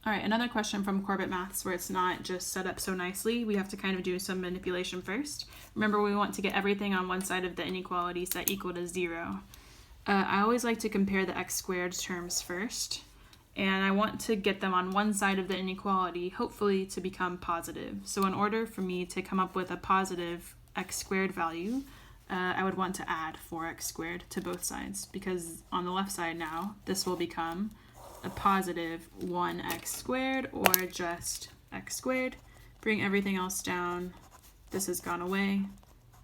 All right, another question from Corbett Maths where it's not just set up so nicely. We have to kind of do some manipulation first. Remember, we want to get everything on one side of the inequality set equal to 0. I always like to compare the x squared terms first, and I want to get them on one side of the inequality, hopefully to become positive. So in order for me to come up with a positive x squared value, I would want to add 4x squared to both sides, because on the left side now, this will become a positive 1x squared, or just x squared. Bring everything else down. This has gone away.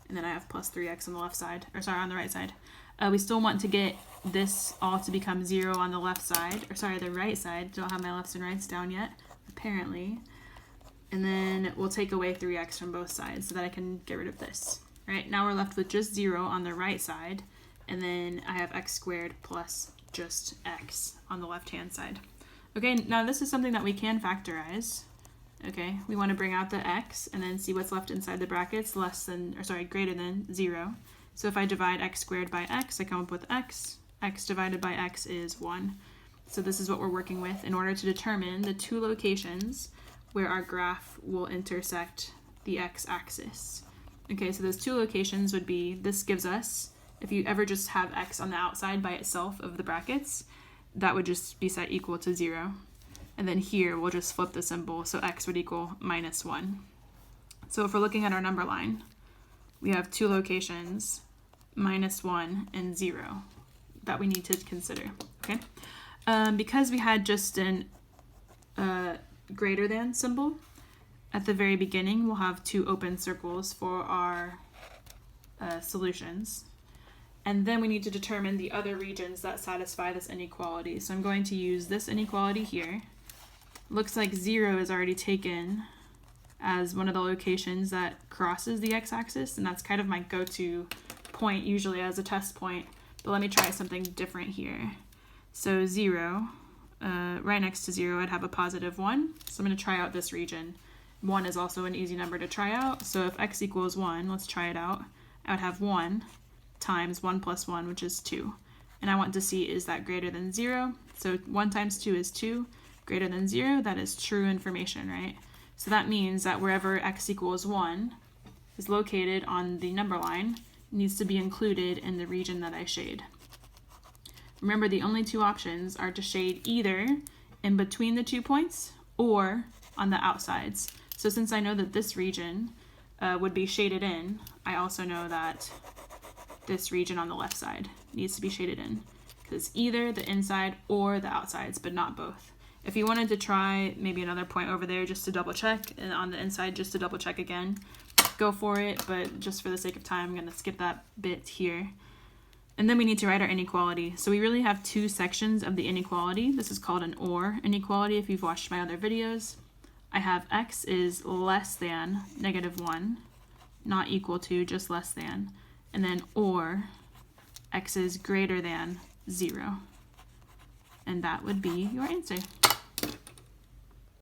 And then I have plus 3x on the left side, or sorry, on the right side. We still want to get this all to become 0 on the left side, or sorry, the right side. Don't have my lefts and rights down yet, apparently. And then we'll take away 3x from both sides so that I can get rid of this. All right, now we're left with just 0 on the right side, and then I have x squared plus just x on the left-hand side. Okay, now this is something that we can factorize. Okay, we want to bring out the x and then see what's left inside the brackets, greater than 0. So if I divide x squared by x, I come up with x. X divided by x is 1. So this is what we're working with in order to determine the two locations where our graph will intersect the x-axis. Okay, so those two locations would be, this gives us, if you ever just have x on the outside by itself of the brackets, that would just be set equal to 0. And then here we'll just flip the symbol, so x would equal -1. So if we're looking at our number line, we have two locations, -1 and 0, that we need to consider. Okay, because we had just an greater than symbol at the very beginning, we'll have two open circles for our solutions. And then we need to determine the other regions that satisfy this inequality. So I'm going to use this inequality here. Looks like 0 is already taken as one of the locations that crosses the x-axis, and that's kind of my go-to point usually as a test point. But let me try something different here. So 0, right next to 0, I'd have a positive 1. So I'm going to try out this region. 1 is also an easy number to try out. So if x equals 1, let's try it out. I would have 1 times 1 plus 1, which is 2. And I want to see, is that greater than 0? So 1 times 2 is 2. Greater than 0, that is true information, right? So that means that wherever x equals 1 is located on the number line, it needs to be included in the region that I shade. Remember, the only two options are to shade either in between the 2 points or on the outsides. So since I know that this region would be shaded in, I also know that this region on the left side needs to be shaded in, because it's either the inside or the outsides, but not both. If you wanted to try maybe another point over there just to double check, and on the inside just to double check again, go for it, but just for the sake of time, I'm going to skip that bit here. And then we need to write our inequality. So we really have two sections of the inequality. This is called an OR inequality if you've watched my other videos. I have x is less than -1, not equal to, just less than. And then or x is greater than 0. And that would be your answer.